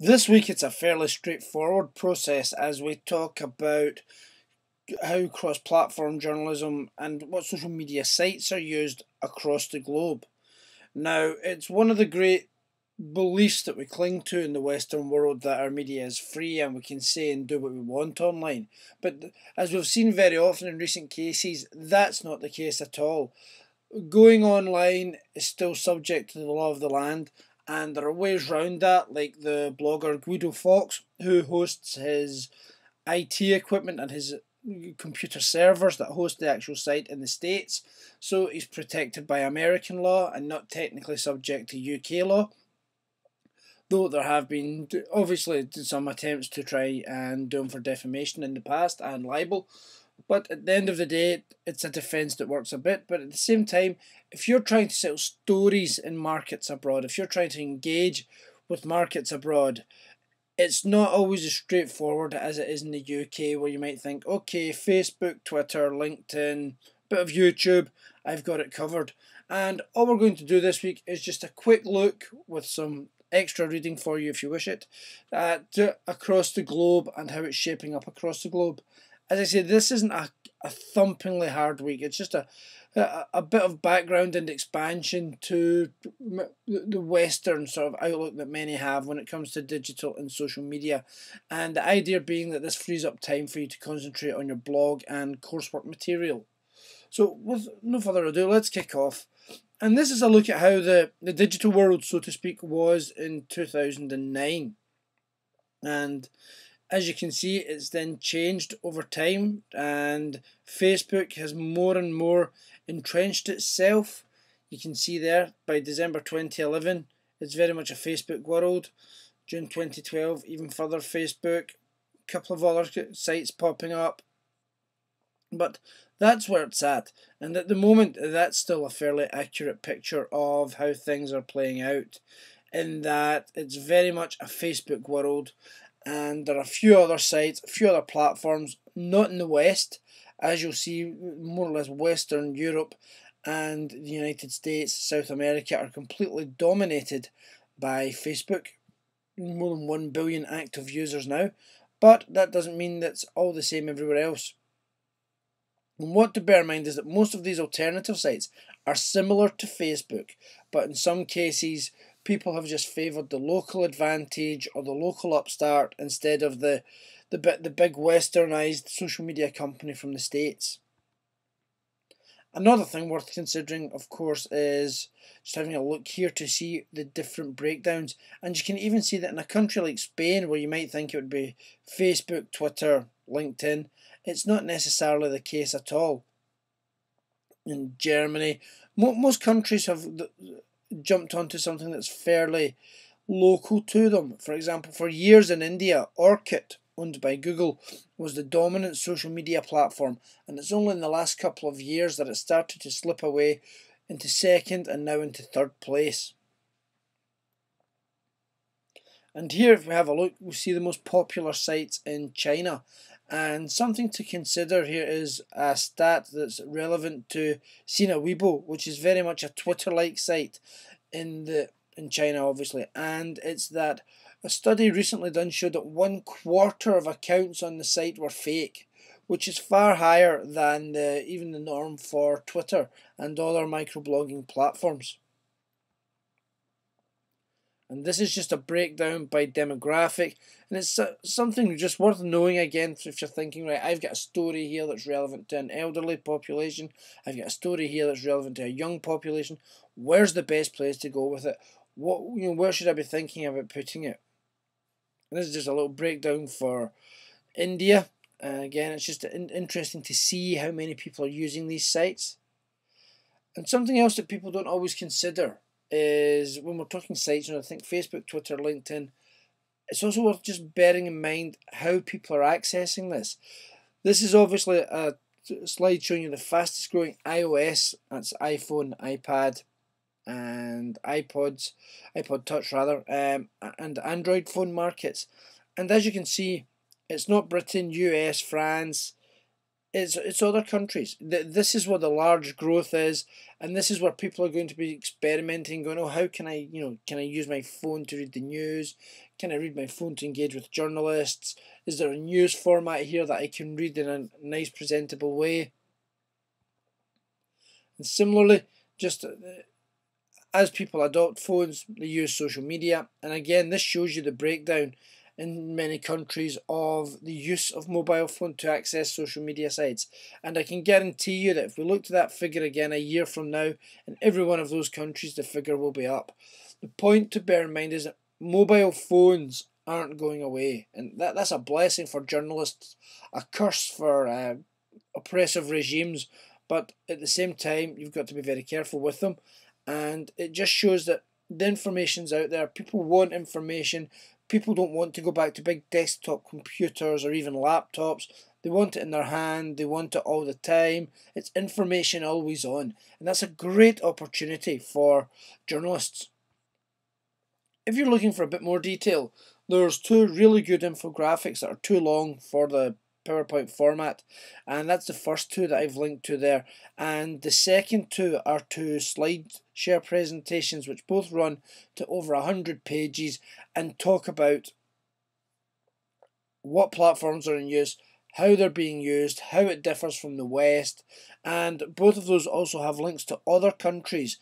This week it's a fairly straightforward process as we talk about how cross-platform journalism and what social media sites are used across the globe. Now, it's one of the great beliefs that we cling to in the Western world that our media is free and we can say and do what we want online. But as we've seen very often in recent cases, that's not the case at all. Going online is still subject to the law of the land, and there are ways round that, like the blogger Guido Fawkes, who hosts his IT equipment and his computer servers that host the actual site in the States. So he's protected by American law and not technically subject to UK law. Though there have been obviously some attempts to try and do them for defamation in the past and libel. But at the end of the day, it's a defence that works a bit. But at the same time, if you're trying to sell stories in markets abroad, if you're trying to engage with markets abroad, it's not always as straightforward as it is in the UK, where you might think, okay, Facebook, Twitter, LinkedIn, bit of YouTube, I've got it covered. And all we're going to do this week is just a quick look with some extra reading for you if you wish it, across the globe and how it's shaping up across the globe. As I said, this isn't a thumpingly hard week. It's just a bit of background and expansion to the Western sort of outlook that many have when it comes to digital and social media. And the idea being that this frees up time for you to concentrate on your blog and coursework material. So with no further ado, let's kick off. And this is a look at how the digital world, so to speak, was in 2009. And as you can see, it's then changed over time, and Facebook has more and more entrenched itself. You can see there by December 2011, it's very much a Facebook world. June 2012, even further Facebook, a couple of other sites popping up. But that's where it's at, and at the moment that's still a fairly accurate picture of how things are playing out, in that it's very much a Facebook world, and there are a few other sites, a few other platforms, not in the West, as you'll see, more or less Western Europe and the United States, South America are completely dominated by Facebook, more than 1 billion active users now, but that doesn't mean that's all the same everywhere else. And what to bear in mind is that most of these alternative sites are similar to Facebook, but in some cases people have just favoured the local advantage or the local upstart instead of the big westernised social media company from the States. Another thing worth considering, of course, is just having a look here to see the different breakdowns. And you can even see that in a country like Spain, where you might think it would be Facebook, Twitter, LinkedIn, it's not necessarily the case at all. In Germany, most countries have jumped onto something that's fairly local to them. For example, for years in India, Orkut, owned by Google, was the dominant social media platform, and it's only in the last couple of years that it started to slip away into second and now into third place. And here, if we have a look, we see the most popular sites in China. And something to consider here is a stat that's relevant to Sina Weibo, which is very much a Twitter-like site in China, obviously. And it's that a study recently done showed that 1/4 of accounts on the site were fake, which is far higher than even the norm for Twitter and other microblogging platforms. And this is just a breakdown by demographic, and it's something just worth knowing again if you're thinking, right, I've got a story here that's relevant to an elderly population, I've got a story here that's relevant to a young population, where's the best place to go with it? Where should I be thinking about putting it? And this is just a little breakdown for India. Again, it's just interesting to see how many people are using these sites. And something else that people don't always consider is when we're talking sites, I think Facebook, Twitter, LinkedIn, it's also worth just bearing in mind how people are accessing this. This is obviously a slide showing you the fastest growing iOS, that's iPhone, iPad, and iPod Touch rather, and Android phone markets. And as you can see, it's not Britain, US, France, it's other countries. This is where the large growth is, and this is where people are going to be experimenting, going, oh, how can I use my phone to read the news? Can I read my phone to engage with journalists? Is there a news format here that I can read in a nice presentable way? And similarly, just as people adopt phones, they use social media. And again, this shows you the breakdown in many countries of the use of mobile phone to access social media sites. And I can guarantee you that if we look to that figure again a year from now, in every one of those countries, the figure will be up. The point to bear in mind is that mobile phones aren't going away. And that's a blessing for journalists, a curse for oppressive regimes. But at the same time, you've got to be very careful with them. And it just shows that the information's out there. People want information. People don't want to go back to big desktop computers or even laptops. They want it in their hand. They want it all the time. It's information always on. And that's a great opportunity for journalists. If you're looking for a bit more detail, there's two really good infographics that are too long for the PowerPoint format, and that's the first two that I've linked to there, and the second two are two SlideShare presentations which both run to over 100 pages and talk about what platforms are in use, how they're being used, how it differs from the West, and both of those also have links to other countries,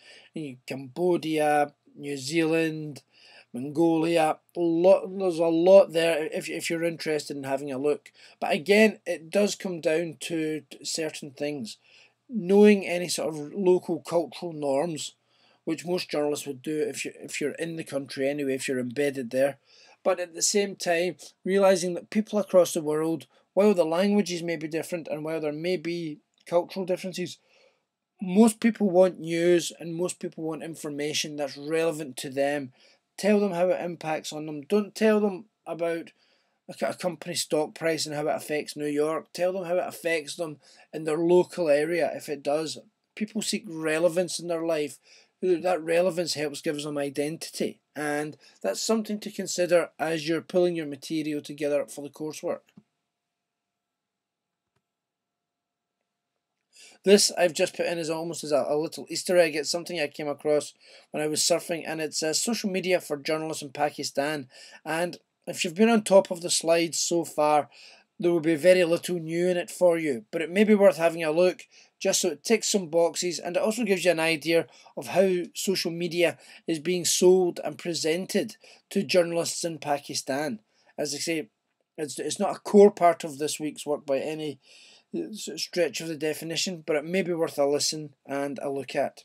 Cambodia, New Zealand, Mongolia. There's a lot there if you're interested in having a look. But again, it does come down to certain things. Knowing any sort of local cultural norms, which most journalists would do if you're in the country anyway, if you're embedded there. But at the same time, realising that people across the world, while the languages may be different and while there may be cultural differences, most people want news and most people want information that's relevant to them. Tell them how it impacts on them. Don't tell them about a company stock price and how it affects New York. Tell them how it affects them in their local area if it does. People seek relevance in their life. That relevance helps give them identity. And that's something to consider as you're pulling your material together for the coursework. This I've just put in as almost as a little Easter egg. It's something I came across when I was surfing, and it's social media for journalists in Pakistan. And if you've been on top of the slides so far, there will be very little new in it for you, but it may be worth having a look just so it ticks some boxes, and it also gives you an idea of how social media is being sold and presented to journalists in Pakistan. As I say, it's not a core part of this week's work by any stretch of the definition, but it may be worth a listen and a look at.